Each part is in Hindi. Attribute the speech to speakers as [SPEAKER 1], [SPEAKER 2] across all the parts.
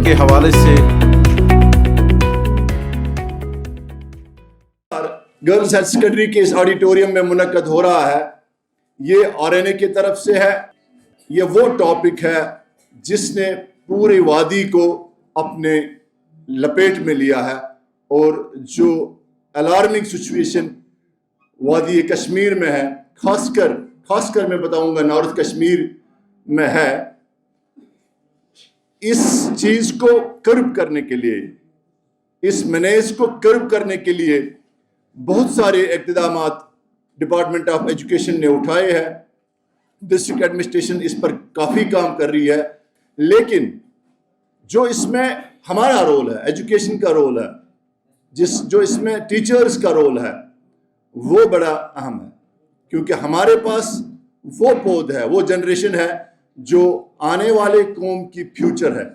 [SPEAKER 1] के हवाले से
[SPEAKER 2] गर्ल्स हायर सेकेंडरी के इस ऑडिटोरियम में मुनक्कद हो रहा है, ये आरएनए की तरफ से है। ये वो टॉपिक है जिसने पूरी वादी को अपने लपेट में लिया है और जो अलार्मिंग सिचुएशन वादी कश्मीर में है, खासकर मैं बताऊंगा नॉर्थ कश्मीर में है, इस चीज को कर्ब करने के लिए, इस मैनेज को कर्ब करने के लिए बहुत सारे इक़दामात डिपार्टमेंट ऑफ एजुकेशन ने उठाए हैं। डिस्ट्रिक्ट एडमिनिस्ट्रेशन इस पर काफ़ी काम कर रही है, लेकिन जो इसमें हमारा रोल है, एजुकेशन का रोल है, जो इसमें टीचर्स का रोल है, वो बड़ा अहम है, क्योंकि हमारे पास वो पौध है, वो जनरेशन है जो आने वाले कौम की फ्यूचर है,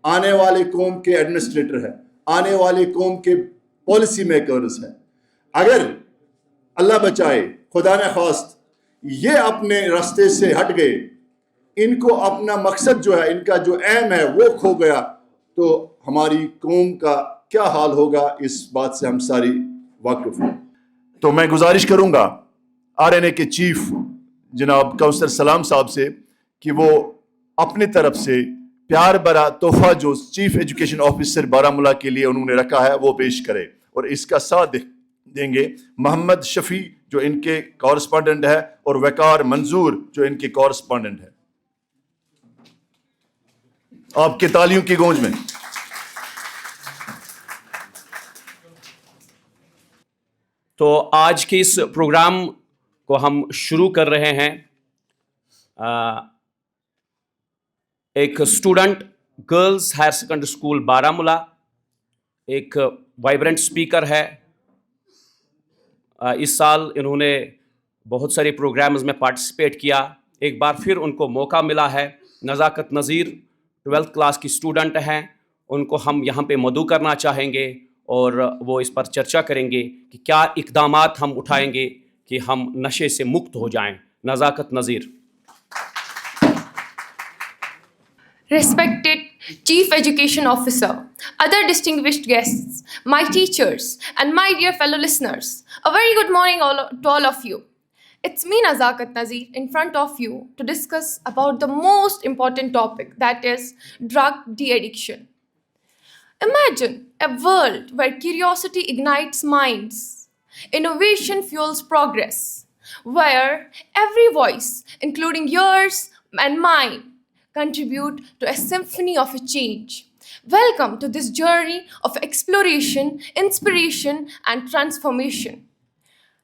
[SPEAKER 2] आने वाले कौम के एडमिनिस्ट्रेटर है, आने वाले कौम के पॉलिसी मेकर्स है। अगर अल्लाह बचाए, खुदा न खास्त, ये अपने रास्ते से हट गए, इनको अपना मकसद जो है, इनका जो एम है वो खो गया, तो हमारी कौम का क्या हाल होगा, इस बात से हम सारी वाकिफ हैं। तो मैं गुजारिश करूंगा आरएनए के चीफ जनाब काउंसलर सलाम साहब से कि वो अपनी तरफ से प्यार भरा तोहफा जो चीफ एजुकेशन ऑफिसर बारामूला के लिए उन्होंने रखा है वो पेश करे, और इसका साथ देंगे मोहम्मद शफी जो इनके कॉरेस्पॉन्डेंट है और वकार मंजूर जो इनके कॉरेस्पॉन्डेंट है। आपके तालियों की गूंज में
[SPEAKER 3] तो आज के इस प्रोग्राम को हम शुरू कर रहे हैं। एक student girls higher secondary school Baramulla, एक वाइब्रेंट स्पीकर है। इस साल इन्होंने बहुत सारे प्रोग्राम्स में पार्टिसिपेट किया। एक बार फिर उनको मौका मिला है। नज़ाकत नज़ीर 12th क्लास की स्टूडेंट हैं, उनको हम यहाँ पे मदऊ करना चाहेंगे और वो इस पर चर्चा करेंगे कि क्या इक़दामात हम उठाएंगे कि हम नशे से मुक्त हो जाएं। नज़ाकत नज़ीर।
[SPEAKER 4] Respected Chief Education Officer, other distinguished guests, my teachers, and my dear fellow listeners, a very good morning to all of you. It's me, Nazakat Nazir, in front of you to discuss about the most important topic, that is drug de-addiction. Imagine a world where curiosity ignites minds, innovation fuels progress, where every voice, including yours and mine, contribute to a symphony of a change. Welcome to this journey of exploration, inspiration, and transformation.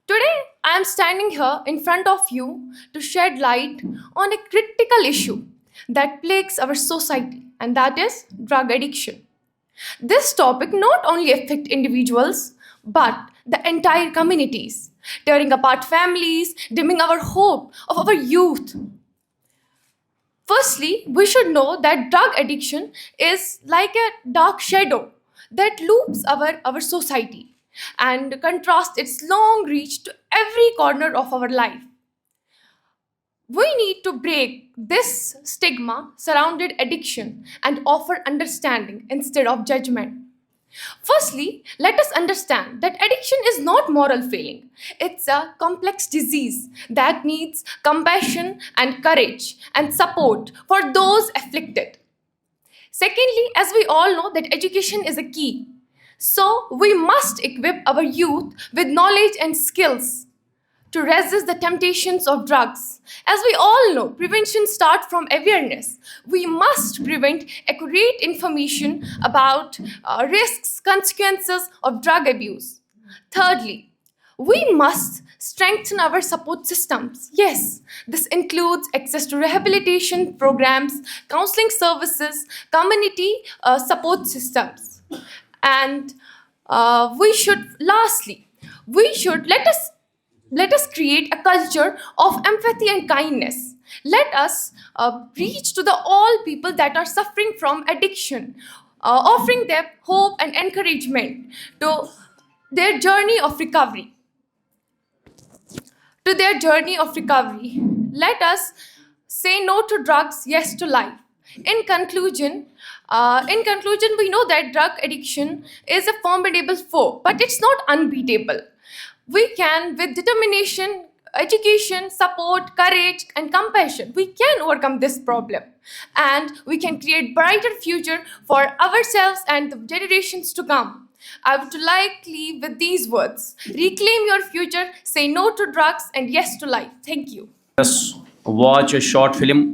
[SPEAKER 4] Today, I am standing here in front of you to shed light on a critical issue that plagues our society, and that is drug addiction. This topic not only affects individuals, but the entire communities, tearing apart families, dimming our hope of our youth. Firstly, we should know that drug addiction is like a dark shadow that loops our society and contrasts its long reach to every corner of our life. We need to break this stigma surrounded addiction and offer understanding instead of judgment. Firstly, let us understand that addiction is not moral failing. It's a complex disease that needs compassion and courage and support for those afflicted. Secondly, as we all know that education is a key. So we must equip our youth with knowledge and skills to resist the temptations of drugs. As we all know, prevention starts from awareness. We must prevent accurate information about risks, consequences of drug abuse. Thirdly, we must strengthen our support systems. Yes, this includes access to rehabilitation programs, counseling services, community support systems. And lastly, let us create a culture of empathy and kindness. Let us reach to all people that are suffering from addiction, offering them hope and encouragement to their journey of recovery. Let us say no to drugs, yes to life. In conclusion, In conclusion, we know that drug addiction is a formidable foe, but it's not unbeatable. We can, with determination, education, support, courage, and compassion, we can overcome this problem, and we can create brighter future for ourselves and the generations to come. I would like to leave with these words: reclaim your future, say no to drugs, and yes to life. Thank you.
[SPEAKER 3] Let's watch a short film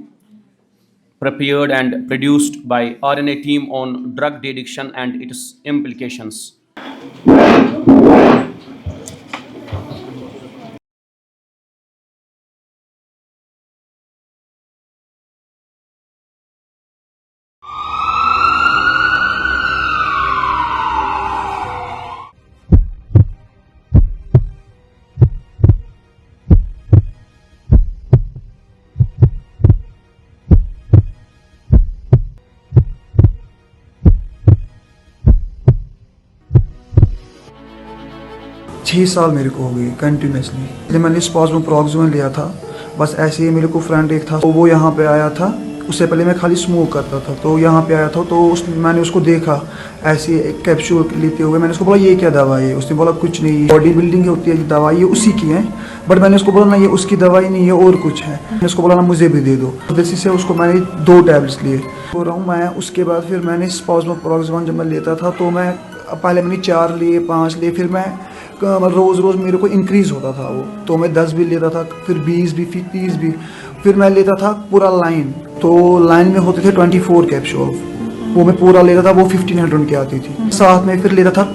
[SPEAKER 3] prepared and produced by RNA team on drug addiction and its implications.
[SPEAKER 1] 6 साल मेरे को हो गए कंटिन्यूसली। जब मैंने स्पॉज़ोप्रोक्सोन लिया था, बस ऐसे ही मेरे को फ्रेंड एक था, तो वो यहाँ पे आया था। उससे पहले मैं खाली स्मोक करता था, तो यहाँ पे आया था, तो मैंने उसको देखा ऐसे एक कैप्सूल लेते हुए। मैंने उसको बोला ये क्या दवाई है? उसने बोला कुछ नहीं, बॉडी बिल्डिंग होती है ये दवाई, ये उसी की है। बट मैंने उसको बोला ना ये उसकी दवाई नहीं है और कुछ है। मैंने उसको बोला ना मुझे भी दे दो। जैसे से उसको मैंने 2 टैबलेट्स लिए हो रहा हूँ मैं। उसके बाद फिर मैंने स्पॉज़ोप्रोक्सोन जब मैं लेता था, तो मैं पहले मैंने 4 लिए, 5 लिए, फिर मैं रोज़ मेरे को इंक्रीज़ होता था वो, तो मैं 10 भी लेता था, फिर 20 भी, फिर 30 भी, फिर मैं लेता था पूरा लाइन। तो लाइन में होते थे 24 कैप्सूल, वो मैं पूरा लेता था, वो 1500 की आती थी। साथ में फिर लेता था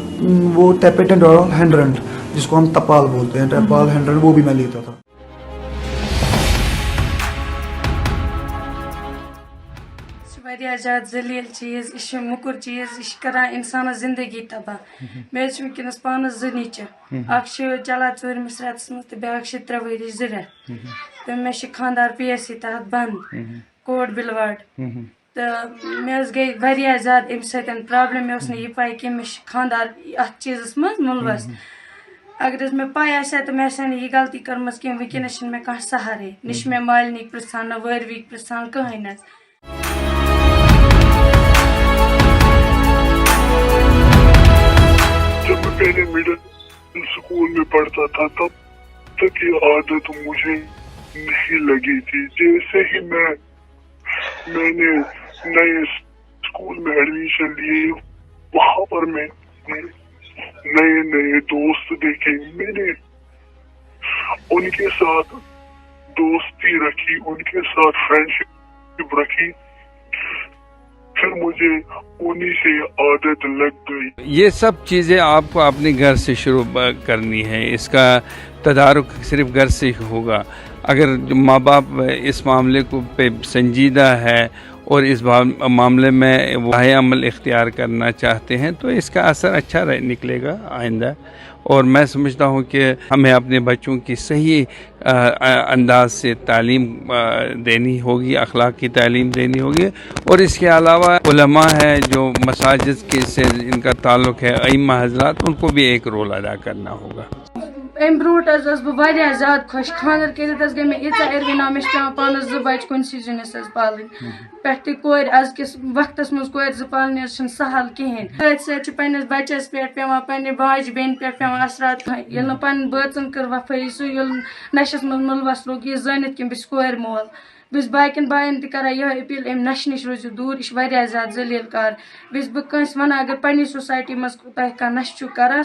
[SPEAKER 1] वो टेपेटेंडोल 100, जिसको हम तपाल बोलते हैं, टपाल 100, वो भी मैं लेता था।
[SPEAKER 5] वारिया ज़्यादा जलील चीज़, यह मुकुर चीज़, यह करान इंसान जिंदगी तबाह। मे वनकस पानस 2 नीचे, चलान 4मिस रेतस मज तो ब्या 3 वरी 2 रेत। तो मे खानदार PSC तहत बंद कोट बिलवाड़। तो मे गई वारिया ज़्यादा अमि सतन प्रॉब्लम। मे यह पाई कि मे खानदार अत चीज़स मज मुलवस। अगर मे पाई आसा तो मे यह गलती कर्म कि वनकस मे कह सहारे, न मे मालिनी पृछान, न वारवी पृछान, कहीं।
[SPEAKER 6] जब मैं पहले मिडिल स्कूल में पढ़ता था, तब तक ये आदत मुझे नहीं लगी थी। जैसे ही मैंने नए स्कूल में एडमिशन लिए, वहाँ पर मैंने नए दोस्त देखे। मैंने उनके साथ दोस्ती रखी, उनके साथ फ्रेंडशिप रखी, फिर मुझे उन्हीं से आदत लग गई।
[SPEAKER 7] ये सब चीज़ें आपको अपने घर से शुरू करनी है। इसका तदारुक सिर्फ घर से होगा। अगर माँ बाप इस मामले को पे संजीदा है और इस मामले में वो अमल इख्तियार करना चाहते हैं, तो इसका असर अच्छा निकलेगा आइंदा। और मैं समझता हूँ कि हमें अपने बच्चों की सही अंदाज से तालीम देनी होगी, अखलाक की तालीम देनी होगी। और इसके अलावा उलमा है जो मसाजिद के से इनका ताल्लुक़ है, अइम्मा हज़रात, उनको भी एक रोल अदा करना होगा।
[SPEAKER 5] अम ब्रोट बह ज़्यादा खुश। खानर कर गई मे ईचा एरविना, मे पानस 2 बच्चे कुनसी जुनस पालन पे कोर अजकिस वक्त मज कोर 2 पालन सहल कहें। सत्स बच्चस पे पे बाज बेन पे असरात ये पन बचन कर वफाई सह नशस मज मुलवस लोग यह जानित कि बस कोर मोल। बस बाकन बायन तह यह अपील अम नश नश रोजो दूर, यह ज़्यादा जलील कार। बस बस वन अगर पन्नी सोसाइटी मज कह नश कर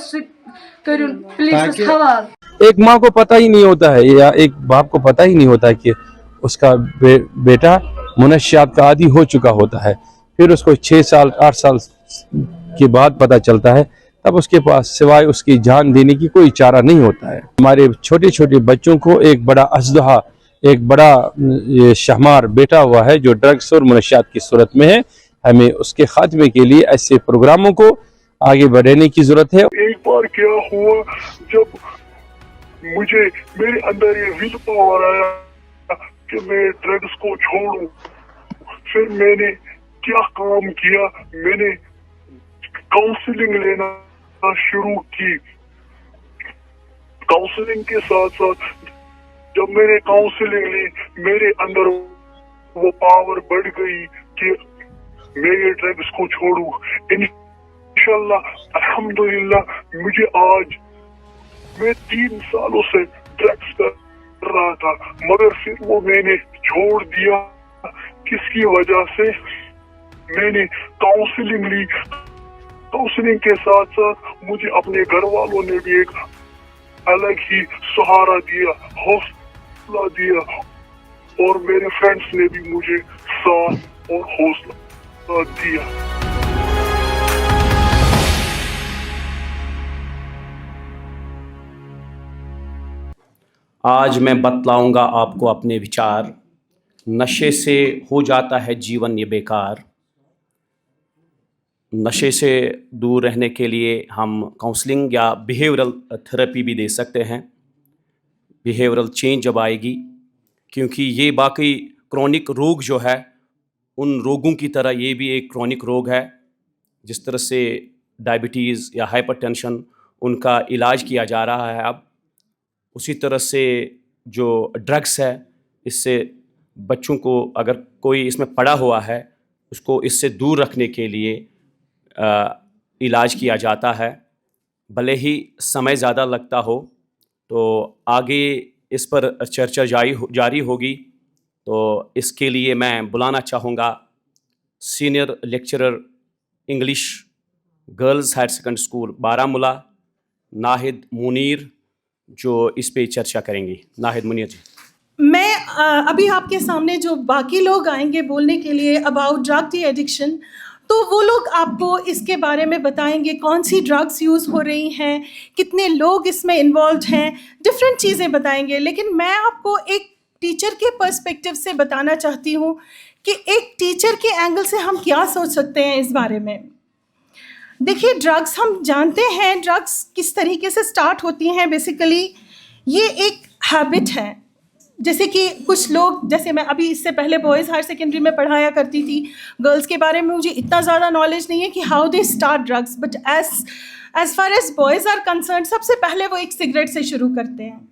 [SPEAKER 5] करू पुलिस हवाल।
[SPEAKER 8] एक माँ को पता ही नहीं होता है या एक बाप को पता ही नहीं होता कि उसका बेटा मुनशियात का आदी हो चुका होता है। फिर उसको 6 साल 8 साल के बाद पता चलता है, तब उसके पास सिवाय उसकी जान देने की कोई चारा नहीं होता है। हमारे छोटे छोटे बच्चों को एक बड़ा अजदहा, एक बड़ा शहमार बेटा हुआ है जो ड्रग्स और मुनशियात की सूरत में है। हमें उसके खात्मे के लिए ऐसे प्रोग्रामों को आगे बढ़ाने की जरूरत है।
[SPEAKER 6] एक बार क्या हुआ, जब मुझे मेरे अंदर ये विल पावर आया कि मैं ड्रग्स को छोड़ूं, फिर मैंने क्या काम किया, मैंने काउंसलिंग लेना शुरू की। काउंसलिंग के साथ साथ जब मैंने काउंसलिंग ली, मेरे अंदर वो पावर बढ़ गई कि मैं ये ड्रग्स को छोड़ूं। इंशाल्लाह अल्हम्दुलिल्लाह मुझे आज, मैं 3 सालों से ड्रग्स कर रहा था मगर फिर वो मैंने छोड़ दिया। किसकी वजह से? मैंने काउंसलिंग ली। काउंसलिंग के साथ साथ मुझे अपने घर वालों ने भी एक अलग ही सहारा दिया, हौसला दिया, और मेरे फ्रेंड्स ने भी मुझे साथ और हौसला दिया।
[SPEAKER 3] आज मैं बतलाऊंगा आपको अपने विचार। नशे से हो जाता है जीवन ये बेकार। नशे से दूर रहने के लिए हम काउंसलिंग या बिहेवियरल थेरेपी भी दे सकते हैं। बिहेवियरल चेंज जब आएगी, क्योंकि ये बाकी क्रॉनिक रोग जो है उन रोगों की तरह ये भी एक क्रॉनिक रोग है। जिस तरह से डायबिटीज़ या हाइपरटेंशन उनका इलाज किया जा रहा है अब, उसी तरह से जो ड्रग्स है इससे बच्चों को, अगर कोई इसमें पड़ा हुआ है, उसको इससे दूर रखने के लिए इलाज किया जाता है। भले ही समय ज़्यादा लगता हो, तो आगे इस पर चर्चा जारी होगी। तो इसके लिए मैं बुलाना चाहूँगा senior lecturer English girls higher secondary school Baramulla Nahid Munir, जो इस पे चर्चा करेंगी। नाहिद मुनीर जी।
[SPEAKER 9] मैं अभी आपके सामने जो बाकी लोग आएंगे बोलने के लिए अबाउट ड्रग डी एडिक्शन, तो वो लोग आपको इसके बारे में बताएंगे कौन सी ड्रग्स यूज़ हो रही हैं, कितने लोग इसमें इन्वॉल्व हैं, डिफरेंट चीज़ें बताएंगे। लेकिन मैं आपको एक टीचर के पर्सपेक्टिव से बताना चाहती हूँ कि एक टीचर के एंगल से हम क्या सोच सकते हैं इस बारे में। देखिए, ड्रग्स हम जानते हैं ड्रग्स किस तरीके से स्टार्ट होती हैं। बेसिकली ये एक हैबिट है। जैसे कि कुछ लोग, जैसे मैं अभी इससे पहले बॉयज़ हायर सेकेंडरी में पढ़ाया करती थी, गर्ल्स के बारे में मुझे इतना ज़्यादा नॉलेज नहीं है कि how they start drugs, but as far as boys are concerned, सबसे पहले वो एक सिगरेट से शुरू करते हैं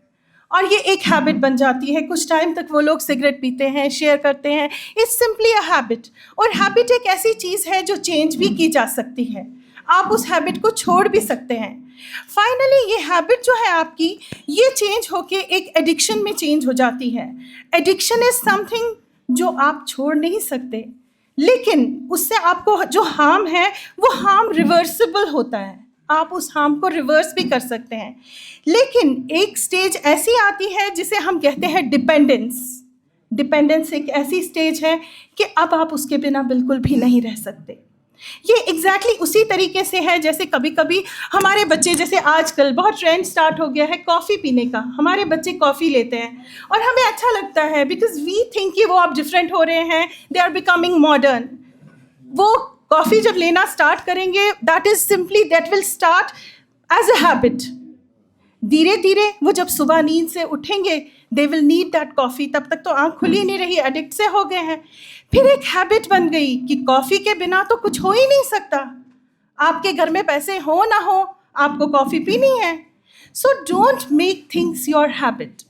[SPEAKER 9] और ये एक हैबिट बन जाती है। कुछ टाइम तक वो लोग सिगरेट पीते हैं, शेयर करते हैं। It's simply a habit. और हैबिट एक ऐसी चीज़ है जो चेंज भी की जा सकती है। आप उस हैबिट को छोड़ भी सकते हैं। फाइनली ये हैबिट जो है आपकी, ये चेंज होके एक एडिक्शन में चेंज हो जाती है। एडिक्शन इज़ समथिंग जो आप छोड़ नहीं सकते, लेकिन उससे आपको जो हार्म है वो हार्म रिवर्सिबल होता है। आप उस हार्म को रिवर्स भी कर सकते हैं। लेकिन एक स्टेज ऐसी आती है जिसे हम कहते हैं डिपेंडेंस। डिपेंडेंस एक ऐसी स्टेज है कि अब आप उसके बिना बिल्कुल भी नहीं रह सकते। ये एग्जैक्टली उसी तरीके से है जैसे कभी कभी हमारे बच्चे, जैसे आजकल बहुत ट्रेंड स्टार्ट हो गया है कॉफ़ी पीने का। हमारे बच्चे कॉफ़ी लेते हैं और हमें अच्छा लगता है, बिकॉज वी थिंक कि वो अब डिफरेंट हो रहे हैं, दे आर बिकमिंग मॉडर्न। वो कॉफ़ी जब लेना स्टार्ट करेंगे, that will start as a habit. धीरे धीरे वो जब सुबह नींद से उठेंगे, they will need that coffee. तब तक तो आँख खुली नहीं रही, एडिक्ट से हो गए हैं। फिर एक हैबिट बन गई कि कॉफ़ी के बिना तो कुछ हो ही नहीं सकता। आपके घर में पैसे हो ना हो, आपको कॉफ़ी पीनी है। So don't make things your habit.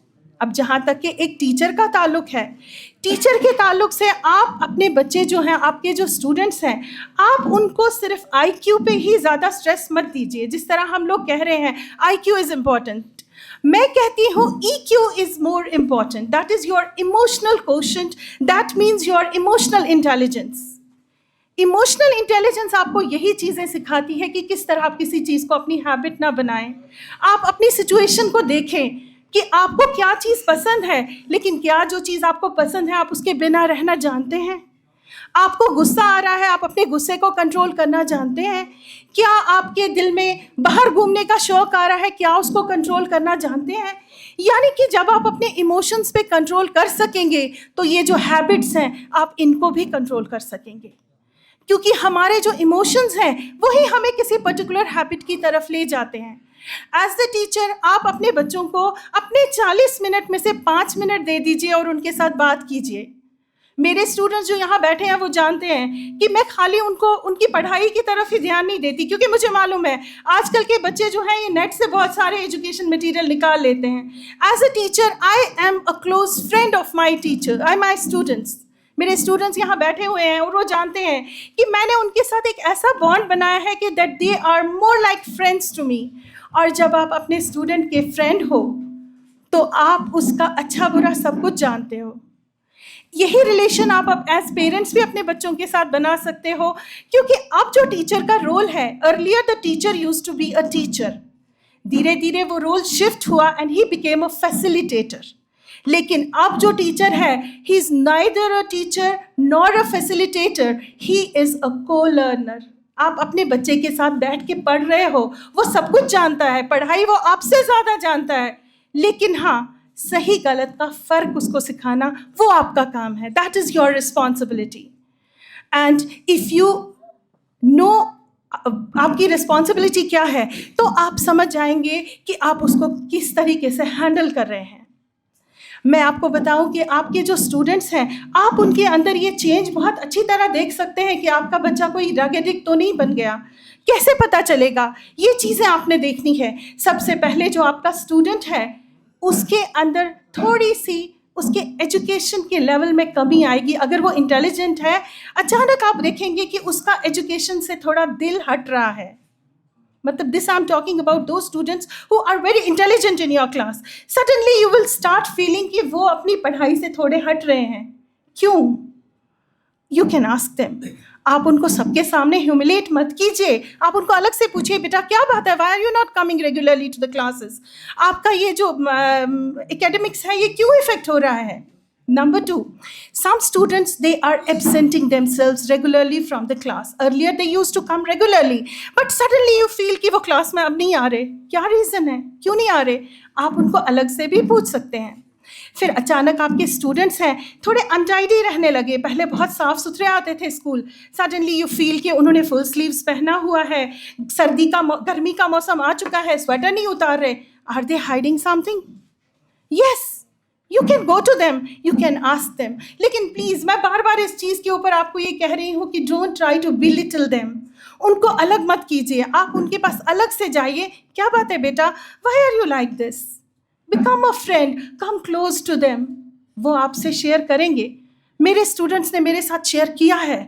[SPEAKER 9] अब जहाँ तक कि एक टीचर का ताल्लुक है, टीचर के ताल्लुक से आप अपने बच्चे जो हैं, आपके जो स्टूडेंट्स हैं, आप उनको सिर्फ IQ पे ही ज़्यादा स्ट्रेस मत दीजिए। जिस तरह हम लोग कह रहे हैं IQ इज़ इम्पॉर्टेंट, मैं कहती हूँ EQ is more important. That is your emotional quotient, that means your emotional intelligence. Emotional intelligence आपको यही चीज़ें सिखाती है कि किस तरह आप किसी चीज़ को अपनी हैबिट ना बनाएं। आप अपनी सिचुएशन को देखें कि आपको क्या चीज़ पसंद है, लेकिन क्या जो चीज़ आपको पसंद है आप उसके बिना रहना जानते हैं? आपको गुस्सा आ रहा है, आप अपने गुस्से को कंट्रोल करना जानते हैं? क्या आपके दिल में बाहर घूमने का शौक़ आ रहा है, क्या उसको कंट्रोल करना जानते हैं? यानी कि जब आप अपने इमोशंस पे कंट्रोल कर सकेंगे तो ये जो हैबिट्स हैं आप इनको भी कंट्रोल कर सकेंगे, क्योंकि हमारे जो इमोशंस हैं वही हमें किसी पर्टिकुलर हैबिट की तरफ ले जाते हैं। एज द टीचर आप अपने बच्चों को अपने 40 मिनट में से 5 मिनट दे दीजिए और उनके साथ बात कीजिए। मेरे स्टूडेंट्स जो यहाँ बैठे हैं वो जानते हैं कि मैं खाली उनको उनकी पढ़ाई की तरफ ही ध्यान नहीं देती, क्योंकि मुझे मालूम है आजकल के बच्चे जो हैं ये नेट से बहुत सारे एजुकेशन मटेरियल निकाल लेते हैं। As a teacher I am a close friend of my teacher, my students. मेरे स्टूडेंट्स यहाँ बैठे हुए हैं और वो जानते हैं कि मैंने उनके साथ एक ऐसा बॉन्ड बनाया है कि that they are more like friends to me. और जब आप अपने स्टूडेंट के फ्रेंड हो तो आप उसका अच्छा बुरा सब कुछ जानते हो। यही रिलेशन आप अब एज पेरेंट्स भी अपने बच्चों के साथ बना सकते हो, क्योंकि अब जो टीचर का रोल है, earlier the teacher used to be a teacher, धीरे धीरे वो रोल शिफ्ट हुआ and he became a facilitator. लेकिन अब जो टीचर है, he is neither a teacher nor a facilitator, he is a co-learner. आप अपने बच्चे के साथ बैठ के पढ़ रहे हो, वो सब कुछ जानता है, पढ़ाई वो आपसे ज़्यादा जानता है, लेकिन हाँ, सही गलत का फ़र्क उसको सिखाना वो आपका काम है। That is your responsibility. And if you know आपकी रिस्पॉन्सिबिलिटी क्या है, तो आप समझ जाएंगे कि आप उसको किस तरीके से हैंडल कर रहे हैं। मैं आपको बताऊं कि आपके जो स्टूडेंट्स हैं, आप उनके अंदर ये चेंज बहुत अच्छी तरह देख सकते हैं कि आपका बच्चा कोई ड्रग एडिक्ट तो नहीं बन गया। कैसे पता चलेगा? ये चीज़ें आपने देखनी है। सबसे पहले जो आपका स्टूडेंट है, उसके अंदर थोड़ी सी उसके एजुकेशन के लेवल में कमी आएगी। अगर वो इंटेलिजेंट है, अचानक आप देखेंगे कि उसका एजुकेशन से थोड़ा दिल हट रहा है। मतलब this I am talking about those students who are very intelligent in your class. Suddenly you will start feeling कि वो अपनी पढ़ाई से थोड़े हट रहे हैं। क्यों? You can ask them. आप उनको सबके सामने ह्यूमिलेट मत कीजिए। आप उनको अलग से पूछिए, बेटा क्या बात है, why are you not coming regularly to the classes? आपका ये जो एकेडमिक्स है, ये क्यों इफेक्ट हो रहा है? Number 2, some students, they are absenting themselves regularly from the class. Earlier they used to come regularly, but suddenly you feel कि वो क्लास में अब नहीं आ रहे। क्या रीज़न है, क्यों नहीं आ रहे? आप उनको अलग से भी पूछ सकते हैं। फिर अचानक आपके स्टूडेंट्स हैं, थोड़े अनटाइडी रहने लगे, पहले बहुत साफ़ सुथरे आते थे स्कूल, सडनली यू फील कि उन्होंने फुल स्लीव्स पहना हुआ है, गर्मी का मौसम आ चुका है, स्वेटर नहीं उतार रहे। Are they hiding something? Yes, you can go to them, you can ask them. लेकिन प्लीज़, मैं बार बार इस चीज़ के ऊपर आपको ये कह रही हूँ कि don't try to belittle them. उनको अलग मत कीजिए, आप उनके पास अलग से जाइए। क्या बात है बेटा, why are you like this? Become a friend, come close to them. वो आपसे शेयर करेंगे। मेरे स्टूडेंट्स ने मेरे साथ शेयर किया है।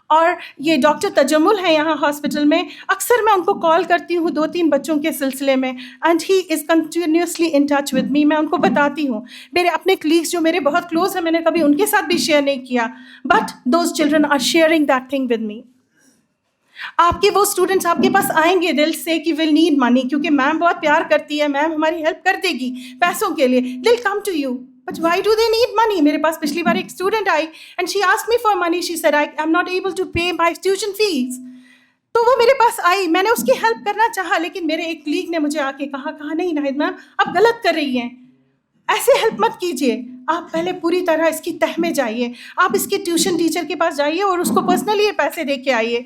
[SPEAKER 9] और ये डॉक्टर तजम्मुल है यहाँ हॉस्पिटल में, अक्सर मैं उनको कॉल करती हूँ 2-3 बच्चों के सिलसिले में, and he is continuously in touch with me. मैं उनको बताती हूँ। मेरे अपने कलीग्स जो मेरे बहुत क्लोज हैं, मैंने कभी उनके साथ भी शेयर नहीं किया, but those children are sharing that thing with me. आपके वो स्टूडेंट्स आपके पास आएंगे, दिल से कि विल नीड मनी, क्योंकि मैम बहुत प्यार करती है, मैम हमारी हेल्प कर देगी पैसों के लिए। They'll come to you, but why do they need money? मेरे पास पिछली बार एक स्टूडेंट आई and she asked me for money. She said I am not able to pay my tuition fees. तो वो मेरे पास आई, मैंने उसकी हेल्प करना चाहा, लेकिन मेरे एक कलीग ने मुझे आके कहा नहीं नाहिद मैम, आप गलत कर रही हैं, ऐसे हेल्प मत कीजिए। आप पहले पूरी तरह इसकी तह में जाइए, आप इसके ट्यूशन टीचर के पास जाइए और उसको पर्सनली ये पैसे दे के आइए।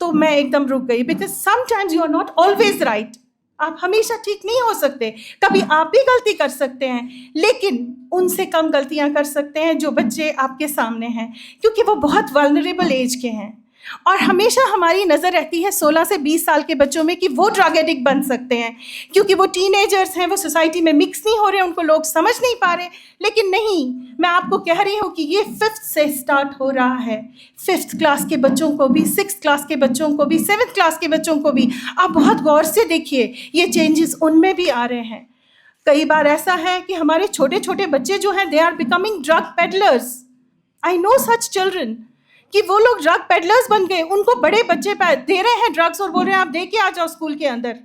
[SPEAKER 9] तो मैं एकदम रुक गई, because sometimes you are not always right. आप हमेशा ठीक नहीं हो सकते, कभी आप भी गलती कर सकते हैं, लेकिन उनसे कम गलतियां कर सकते हैं जो बच्चे आपके सामने हैं, क्योंकि वो बहुत वल्नरेबल एज के हैं। और हमेशा हमारी नज़र रहती है 16 से 20 साल के बच्चों में कि वो ड्रग एडिक्ट बन सकते हैं, क्योंकि वो टीनेजर्स हैं, वो सोसाइटी में मिक्स नहीं हो रहे, उनको लोग समझ नहीं पा रहे। लेकिन नहीं, मैं आपको कह रही हूँ कि ये 5th से स्टार्ट हो रहा है। 5th क्लास के बच्चों को भी, 6th क्लास के बच्चों को भी, 7th क्लास के बच्चों को भी आप बहुत गौर से देखिए, ये चेंजेस उनमें भी आ रहे हैं। कई बार ऐसा है कि हमारे छोटे छोटे बच्चे जो हैं, they are becoming drug peddlers. I know such children कि वो लोग ड्रग पेडलर्स बन गए, उनको बड़े बच्चे दे रहे हैं ड्रग्स और बोल रहे हैं आप दे के आ जाओ स्कूल के अंदर।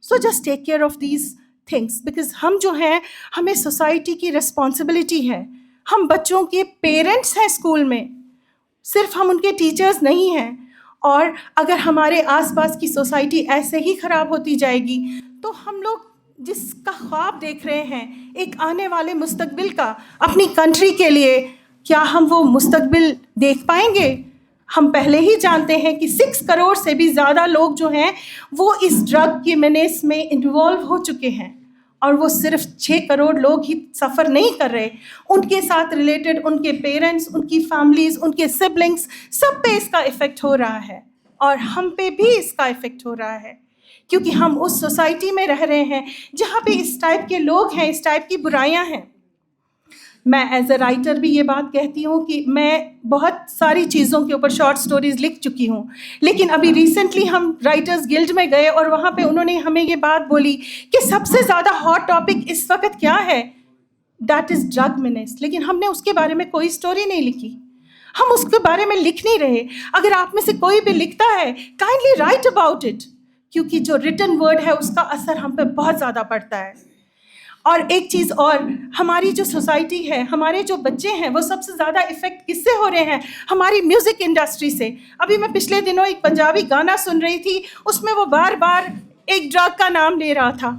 [SPEAKER 9] So just take care of these things, because हम जो हैं, हमें सोसाइटी की रिस्पॉन्सिबिलिटी है। हम बच्चों के पेरेंट्स हैं स्कूल में, सिर्फ हम उनके टीचर्स नहीं हैं। और अगर हमारे आसपास की सोसाइटी ऐसे ही ख़राब होती जाएगी, तो हम लोग जिसका ख्वाब देख रहे हैं एक आने वाले मुस्तकबिल का अपनी कंट्री के लिए, क्या हम वो मुस्तकबिल देख पाएंगे? हम पहले ही जानते हैं कि 6 करोड़ से भी ज़्यादा लोग जो हैं वो इस ड्रग के मेनेस में इन्वॉल्व हो चुके हैं, और वो सिर्फ 6 करोड़ लोग ही सफ़र नहीं कर रहे, उनके साथ रिलेटेड उनके पेरेंट्स, उनकी फैमिलीज़, उनके सिबलिंग्स, सब पे इसका इफ़ेक्ट हो रहा है, और हम पे भी इसका इफ़ेक्ट हो रहा है, क्योंकि हम उस सोसाइटी में रह रहे हैं जहाँ पे इस टाइप के लोग हैं, इस टाइप की बुराइयाँ हैं। मैं एज अ राइटर भी ये बात कहती हूँ कि मैं बहुत सारी चीज़ों के ऊपर शॉर्ट स्टोरीज़ लिख चुकी हूँ, लेकिन अभी रिसेंटली हम राइटर्स गिल्ड में गए और वहाँ पे उन्होंने हमें ये बात बोली कि सबसे ज़्यादा हॉट टॉपिक इस वक्त क्या है, दैट इज़ ड्रग मीनेस। लेकिन हमने उसके बारे में कोई स्टोरी नहीं लिखी, हम उसके बारे में लिख नहीं रहे। अगर आप में से कोई भी लिखता है, काइंडली राइट अबाउट इट, क्योंकि जो रिटन वर्ड है उसका असर हम पे बहुत ज़्यादा पड़ता है। और एक चीज़ और, हमारी जो सोसाइटी है, हमारे जो बच्चे हैं, वो सबसे ज़्यादा इफ़ेक्ट किससे हो रहे हैं? हमारी म्यूज़िक इंडस्ट्री से। अभी मैं पिछले दिनों एक पंजाबी गाना सुन रही थी, उसमें वो बार बार एक ड्रग का नाम ले रहा था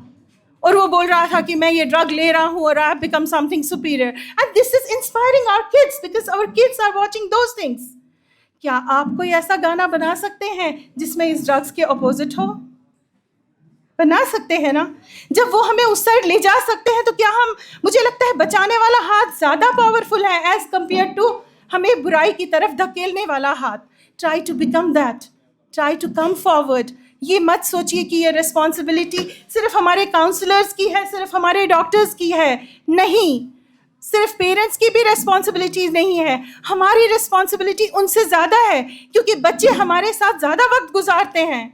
[SPEAKER 9] और वो बोल रहा था कि मैं ये ड्रग ले रहा हूँ और I have become something superior, and this is inspiring our kids because our kids are watching those things. क्या आप कोई ऐसा गाना बना सकते हैं जिसमें इस ड्रग्स के अपोजिट हो? बना सकते हैं ना? जब वो हमें उस साइड ले जा सकते हैं तो क्या हम, मुझे लगता है बचाने वाला हाथ ज़्यादा पावरफुल है एज कम्पेयर टू हमें बुराई की तरफ धकेलने वाला हाथ। Try to become that, try to come forward. ये मत सोचिए कि ये रिस्पॉन्सिबिलिटी सिर्फ हमारे काउंसलर्स की है, सिर्फ हमारे डॉक्टर्स की है। नहीं, सिर्फ पेरेंट्स की भी रिस्पॉन्सिबिलिटी नहीं है, हमारी रिस्पॉन्सिबिलिटी उनसे ज़्यादा है, क्योंकि बच्चे हमारे साथ ज़्यादा वक्त गुजारते हैं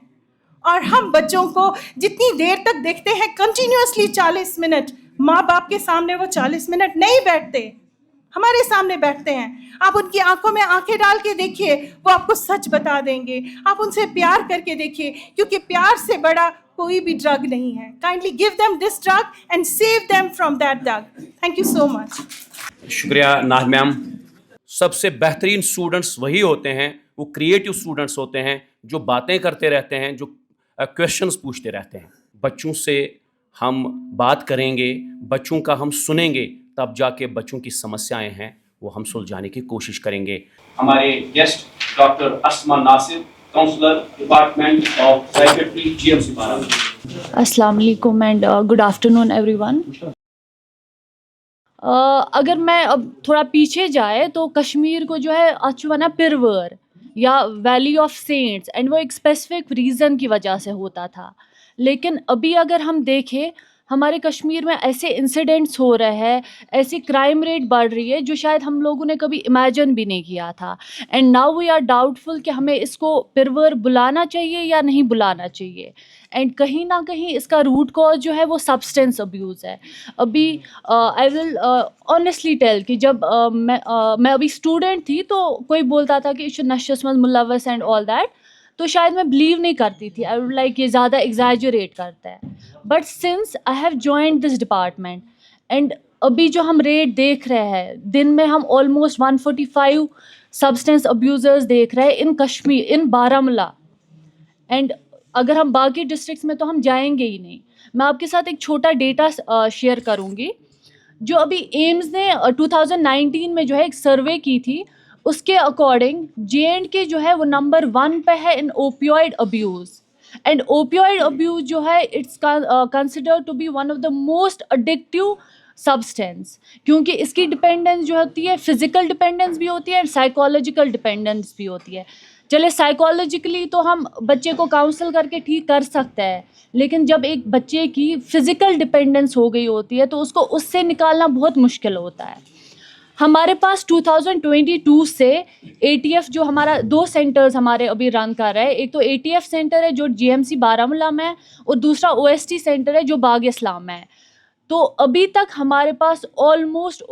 [SPEAKER 9] और हम बच्चों को जितनी देर तक देखते हैं कंटिन्यूअसली 40 मिनट, माँ बाप के सामने वो 40 मिनट नहीं बैठते, हमारे सामने बैठते हैं। आप उनकी आंखों में आंखें डाल के देखिए, वो आपको सच बता देंगे। आप उनसे प्यार करके देखिए, क्योंकि प्यार से बड़ा कोई भी ड्रग नहीं है। Kindly give them this drug and save them from that drug. Thank you so much.
[SPEAKER 3] शुक्रिया नाह मैम। सबसे बेहतरीन स्टूडेंट्स वही होते हैं, वो क्रिएटिव स्टूडेंट्स होते हैं, जो बातें करते रहते हैं, जो क्वेश्चंस पूछते रहते हैं। बच्चों से हम बात करेंगे, बच्चों का हम सुनेंगे, तब जाके बच्चों की समस्याएं हैं वो हम सुलझाने की कोशिश करेंगे। हमारे guest doctor Asma Nasir, counsellor, department of psychiatry, GMC Baramulla.
[SPEAKER 10] अस्सलाम वालेकुम एंड गुड आफ्टरनून एवरीवन। अगर मैं अब थोड़ा पीछे जाए तो कश्मीर को जो है अचुवना पिरवर या वैली ऑफ सेंट्स, एंड वो एक स्पेसिफिक रीज़न की वजह से होता था। लेकिन अभी अगर हम देखें, हमारे कश्मीर में ऐसे इंसिडेंट्स हो रहे हैं, ऐसी क्राइम रेट बढ़ रही है जो शायद हम लोगों ने कभी इमेजिन भी नहीं किया था। And now we are doubtful कि हमें इसको पिरवर बुलाना चाहिए या नहीं बुलाना चाहिए। एंड कहीं ना कहीं इसका रूट कॉज जो है वो सब्सटेंस अब्यूज़ है। अभी आई विल ऑनेस्टली टेल कि जब मैं अभी स्टूडेंट थी तो कोई बोलता था कि नशे में मुलव्वस एंड ऑल दैट, तो शायद मैं बिलीव नहीं करती थी। आई वुड लाइक ये ज़्यादा एग्जैजरेट करता है। But since I have joined this department and अभी जो हम रेट देख रहे हैं, दिन में हम ऑलमोस्ट 145 सब्सटेंस अब्यूज़र्स देख रहे हैं इन कश्मीर, इन बारामूला। एंड अगर हम बाकी डिस्ट्रिक्ट्स में तो हम जाएंगे ही नहीं। मैं आपके साथ एक छोटा डेटा शेयर करूँगी। जो अभी एम्स ने 2019 में जो है एक सर्वे की थी, उसके अकॉर्डिंग JNK जो है वो नंबर 1 पे है in opioid abuse. And opioid abuse जो है it's considered to be one of the most addictive substance, क्योंकि इसकी डिपेंडेंस जो होती है, फिज़िकल डिपेंडेंस भी होती है और साइकोलॉजिकल डिपेंडेंस भी होती है। चले साइकोलॉजिकली तो हम बच्चे को काउंसल करके ठीक कर सकते हैं, लेकिन जब एक बच्चे की फ़िज़िकल डिपेंडेंस हो गई होती है तो उसको उससे निकालना बहुत मुश्किल होता है। हमारे पास 2022 से ATF जो हमारा 2 सेंटर्स हमारे अभी रन कर रहा है, एक तो ATF सेंटर है जो GMC बारामूला में है और दूसरा OST सेंटर है जो बाग इस्लाम में है। तो अभी तक हमारे पास ऑलमोस्ट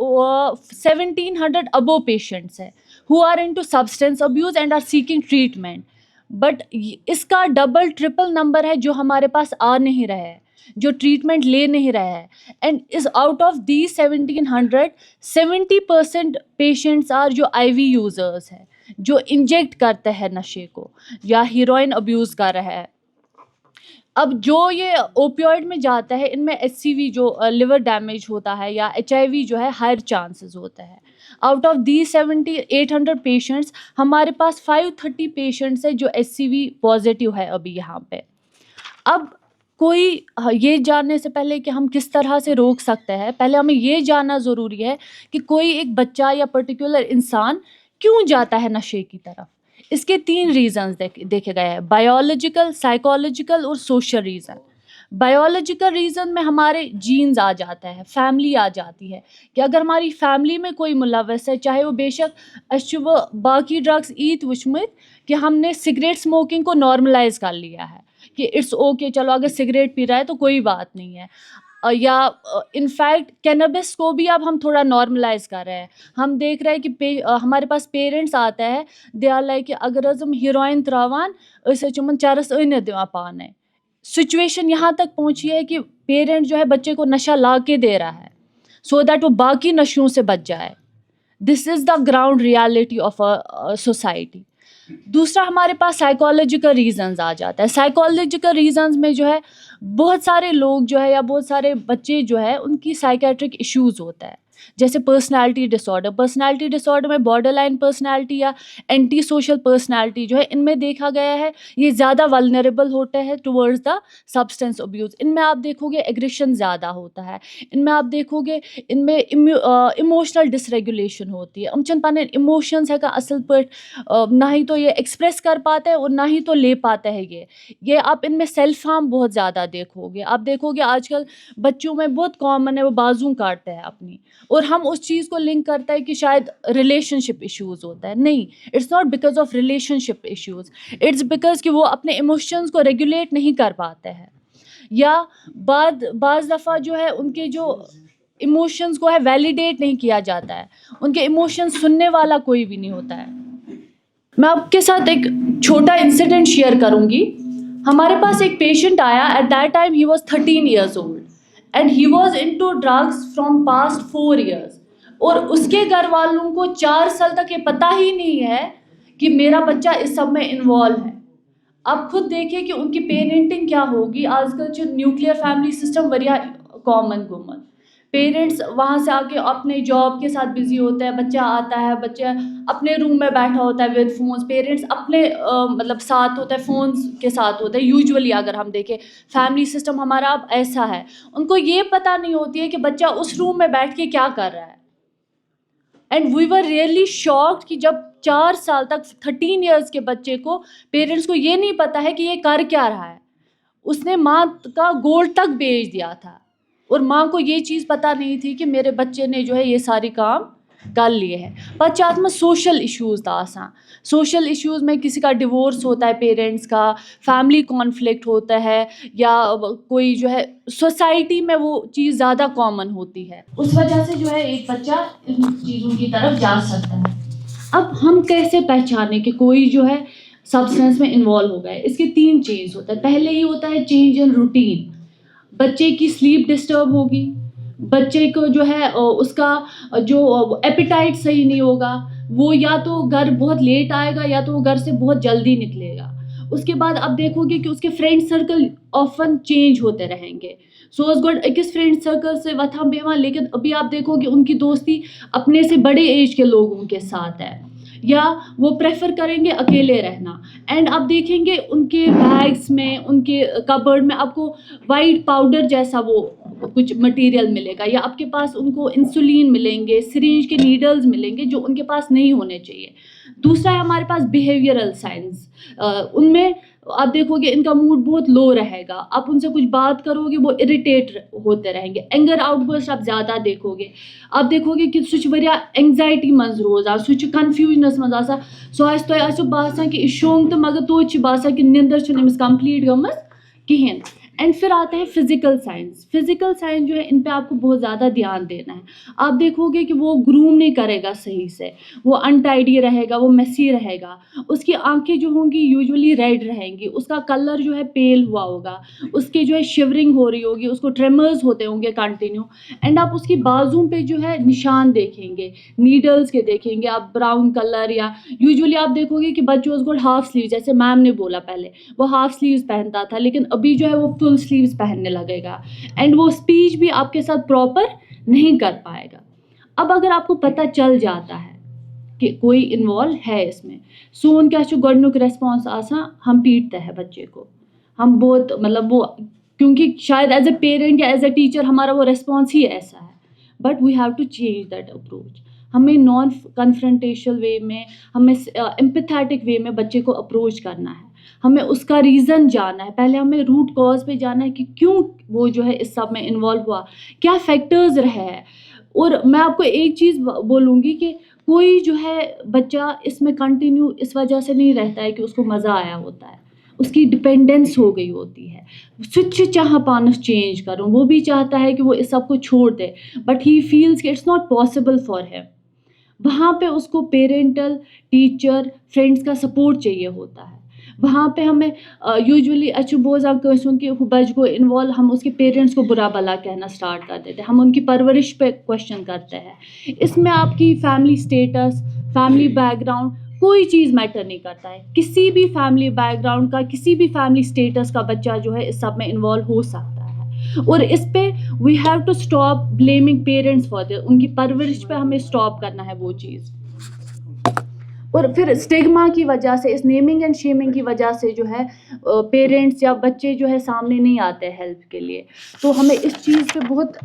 [SPEAKER 10] 1700 अबो पेशेंट्स हैं who are into substance abuse and are seeking treatment. But इसका डबल ट्रिपल नंबर है जो हमारे पास आ नहीं रहे हैं, जो ट्रीटमेंट ले नहीं रहे हैं। एंड इस out of the 1700, 70% patients are जो IV यूज़र्स हैं, जो इंजेक्ट करते हैं नशे को या हीरोइन अब्यूज़ कर रहे हैं। अब जो ये ओपियोइड में जाता है, इनमें HCV जो लिवर डैमेज होता है या HIV जो है हायर चांसेस होता है। आउट ऑफ दी 800 पेशेंट्स, हमारे पास 530 पेशेंट्स है जो HCV पॉजिटिव है अभी यहाँ पे। अब कोई ये जानने से पहले कि हम किस तरह से रोक सकते हैं, पहले हमें ये जानना ज़रूरी है कि कोई एक बच्चा या पर्टिकुलर इंसान क्यों जाता है नशे की तरफ। इसके 3 रीज़न्स देखे गए हैं: बायोलॉजिकल, साइकोलॉजिकल और सोशल रीज़न। बायोलॉजिकल रीज़न में हमारे जीन्स आ जाता है, फैमिली आ जाती है कि अगर हमारी फैमिली में कोई मुलव्वस है, चाहे वो बेशक अच्छे वो बाकी ड्रग्स ईत वुचमत कि हमने सिगरेट स्मोकिंग को नॉर्मलाइज कर लिया है कि इट्स ओके, चलो अगर सिगरेट पी रहा है तो कोई बात नहीं है, या इनफैक्ट कैनबिस को भी अब हम थोड़ा नॉर्मलाइज कर रहे हैं। हम देख रहे हैं कि हमारे पास पेरेंट्स आता है, दे आर लाइक कि अगर हम हीरोइन त्रावान चुमन चरस अनित दिवान पाने। सिचुएशन यहाँ तक पहुँची है कि पेरेंट जो है बच्चे को नशा ला के दे रहा है सो दैट वो बाकी नशों से बच जाए। This is the ground reality of a society. दूसरा हमारे पास साइकोलॉजिकल रीजंस आ जाता है। साइकोलॉजिकल रीजंस में जो है बहुत सारे लोग जो है या बहुत सारे बच्चे जो है उनकी साइकेट्रिक इश्यूज़ होता है, जैसे पर्सनालिटी डिसऑर्डर में बॉर्डरलाइन पर्सनालिटी या एंटी सोशल पर्सनालिटी जो है, इनमें देखा गया है ये ज़्यादा वल्नरेबल होता है टुवर्ड्स द सब्सटेंस अब्यूज़। इनमें आप देखोगे एग्रेशन ज़्यादा होता है, इनमें आप देखोगे इनमें इमोशनल डिसरेगुलेशन होती है। उमचन पाने इमोशंस है का असल पर ना ही तो ये एक्सप्रेस कर पाते हैं और ना ही तो ले पाते हैं ये आप इनमें सेल्फ हार्म बहुत ज़्यादा देखोगे। आप देखोगे आजकल बच्चों में बहुत कॉमन है, वो बाजू काटते हैं अपनी, और हम उस चीज़ को लिंक करते हैं कि शायद रिलेशनशिप इश्यूज़ होता है। नहीं, it's not because of relationship issues, it's because कि वो अपने इमोशंस को रेगुलेट नहीं कर पाते हैं, या बाज़ दफ़ा जो है उनके जो इमोशंस को है वैलिडेट नहीं किया जाता है, उनके इमोशंस सुनने वाला कोई भी नहीं होता है। मैं आपके साथ एक छोटा इंसिडेंट शेयर करूँगी। हमारे पास एक पेशेंट आया, at that time he was 13 years old and he was into drugs from past 4 years, और उसके घर वालों को 4 साल तक ये पता ही नहीं है कि मेरा बच्चा इस सब में इन्वॉल्व है। आप खुद देखिए कि उनकी पेरेंटिंग क्या होगी। आजकल जो न्यूक्लियर फैमिली सिस्टम वरिया कॉमन गुमन, पेरेंट्स वहाँ से आके अपने जॉब के साथ बिजी होता है, बच्चा आता है, बच्चा अपने रूम में बैठा होता है विद फोन्स, पेरेंट्स अपने मतलब साथ होता है, फ़ोन्स के साथ होता है। यूजुअली अगर हम देखें फैमिली सिस्टम हमारा अब ऐसा है, उनको ये पता नहीं होती है कि बच्चा उस रूम में बैठ के क्या कर रहा है। And we were really shocked कि जब 4 साल तक 13 years के बच्चे को पेरेंट्स को ये नहीं पता है कि ये कर क्या रहा है। उसने माँ का गोल्ड तक बेच दिया था और माँ को ये चीज़ पता नहीं थी कि मेरे बच्चे ने जो है ये सारी काम कर लिए हैं। पश्चात में सोशल इश्यूज़ था आसान। सोशल इश्यूज़ में किसी का डिवोर्स होता है, पेरेंट्स का फैमिली कॉन्फ्लिक्ट होता है, या कोई जो है सोसाइटी में वो चीज़ ज़्यादा कॉमन होती है, उस वजह से जो है एक बच्चा इन चीज़ों की तरफ जा सकता है। अब हम कैसे पहचाने कि कोई जो है सब्सटेंस में इन्वॉल्व हो गए? इसके 3 चेंज होता है। पहले ही होता है चेंज इन रूटीन। बच्चे की स्लीप डिस्टर्ब होगी, बच्चे को जो है उसका जो एपिटाइट सही नहीं होगा, वो या तो घर बहुत लेट आएगा या तो वो घर से बहुत जल्दी निकलेगा। उसके बाद आप देखोगे कि उसके फ्रेंड सर्कल ऑफन चेंज होते रहेंगे। सो उस गोड एक फ्रेंड सर्कल से वथा बेवा, लेकिन अभी आप देखोगे उनकी दोस्ती अपने से बड़े एज के लोगों के साथ है, या वो प्रेफर करेंगे अकेले रहना। एंड आप देखेंगे उनके बैग्स में, उनके कबर्ड में आपको वाइट पाउडर जैसा वो कुछ मटेरियल मिलेगा, या आपके पास उनको इंसुलिन मिलेंगे, सिरिंज के नीडल्स मिलेंगे जो उनके पास नहीं होने चाहिए। दूसरा है हमारे पास बिहेवियरल साइंस। उनमें आप देखोगे इनका मूड बहुत लो रहेगा, आप उनसे कुछ बात करोगे वो इरिटेट होते रहेंगे, एंगर आउटबर्स्ट आप ज़्यादा देखोगे। आप देखोगे कि सुच वरिया एंग्जाइटी मंज रोज़ा, सुच कन्फ्यूजनस मज आसा, सो आज तो आसो बासा कि शोंग तो मगर तो बासा कि निंदर छुनिस कंप्लीट गमस कहें। एंड फिर आता है फिजिकल साइंस। फिजिकल साइंस जो है इन पे आपको बहुत ज़्यादा ध्यान देना है। आप देखोगे कि वो ग्रूम नहीं करेगा सही से, वो अनटाइडी रहेगा, वो मेसी रहेगा, उसकी आंखें जो होंगी यूजुअली रेड रहेंगी, उसका कलर जो है पेल हुआ होगा, उसके जो है शिवरिंग हो रही होगी, उसको ट्रेमर्स होते होंगे कंटिन्यू। एंड आप उसकी बाजू पे जो है निशान देखेंगे, नीडल्स के देखेंगे आप, ब्राउन कलर, या यूजुअली आप देखोगे कि बच्चों को हाफ स्लीव, जैसे मैम ने बोला पहले वो हाफ स्लीव्स पहनता था, लेकिन अभी जो है वो फुल स्लीव्स पहनने लगेगा। एंड वो स्पीच भी आपके साथ प्रॉपर नहीं कर पाएगा। अब अगर आपको पता चल जाता है कि कोई इन्वॉल्व है इसमें, सोन क्या गोडनुक रेस्पॉन्स आसा हम पीटते हैं बच्चे को, हम बहुत मतलब वो, क्योंकि शायद एज ए पेरेंट या एज ए टीचर हमारा वो रेस्पॉन्स ही ऐसा है। But we have to change that approach. हमें नॉन कन्फ्रंटेशनल वे में, हमें एम्पैथेटिक वे में बच्चे को अप्रोच करना है। हमें उसका रीज़न जानना है, पहले हमें रूट कॉज पे जानना है कि क्यों वो जो है इस सब में इन्वॉल्व हुआ, क्या फैक्टर्स रहे हैं। और मैं आपको एक चीज़ बोलूँगी कि कोई जो है बच्चा इसमें कंटिन्यू इस वजह से नहीं रहता है कि उसको मज़ा आया होता है, उसकी डिपेंडेंस हो गई होती है। स्विच चाह पानस चेंज करूँ, वो भी चाहता है कि वो इस सब को छोड़ दे, बट ही फील्स कि it's not possible for him. वहाँ पे उसको पेरेंटल, टीचर, फ्रेंड्स का सपोर्ट चाहिए होता है। वहाँ पे हमें यूजुअली अच्छु बोझा कौन कि बच को इन्वॉल्व, हम उसके पेरेंट्स को बुरा भला कहना स्टार्ट कर देते हैं, हम उनकी परवरिश पे क्वेश्चन करते हैं। इसमें आपकी फैमिली स्टेटस, फैमिली बैकग्राउंड, कोई चीज़ मैटर नहीं करता है। किसी भी फैमिली बैकग्राउंड का, किसी भी फैमिली स्टेटस का बच्चा जो है इस सब में इन्वॉल्व हो सकता है। और इस पे we have to stop blaming parents for this, उनकी परवरिश पे हमें स्टॉप करना है वो चीज़। और फिर स्टिग्मा की वजह से, इस नेमिंग एंड शेमिंग की वजह से जो है पेरेंट्स या बच्चे जो है सामने नहीं आते हेल्प के लिए। तो हमें इस चीज़ पे बहुत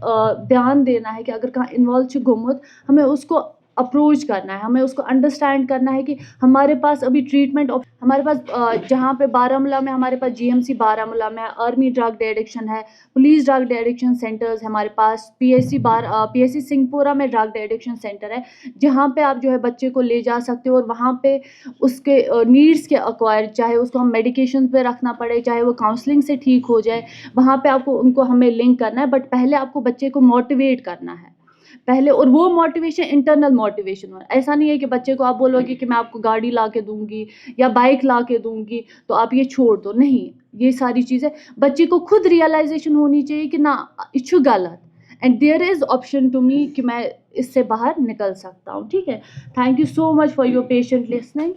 [SPEAKER 10] ध्यान देना है कि अगर कहाँ इन्वॉल्व गुमुत, हमें उसको अप्रोच करना है, हमें उसको अंडरस्टैंड करना है कि हमारे पास अभी ट्रीटमेंट, हमारे पास जहाँ पे बारामूला में हमारे पास GMC बारामूला में आर्मी ड्रग डी एडिक्शन है, police drug de addiction centres, हमारे पास PSC सिंहपुरा में ड्रग डी एडिक्शन सेंटर है, जहाँ पे आप जो है बच्चे को ले जा सकते हो और वहाँ पे उसके नीड्स के अक्वायर, चाहे उसको हम मेडिकेशन पे रखना पड़े, चाहे वो काउंसलिंग से ठीक हो जाए, वहाँ पे आपको उनको हमें लिंक करना है। बट पहले आपको बच्चे को मोटिवेट करना है पहले, और वो मोटिवेशन इंटरनल मोटिवेशन हो। ऐसा नहीं है कि बच्चे को आप बोलोगे कि मैं आपको गाड़ी ला के दूंगी या बाइक ला के दूंगी तो आप ये छोड़ दो, नहीं। ये सारी चीज़ें बच्चे को खुद रियलाइजेशन होनी चाहिए कि ना इच्छू गलत, and there is option to me कि मैं इससे बाहर निकल सकता हूँ। ठीक है, thank you so much for your patient listening.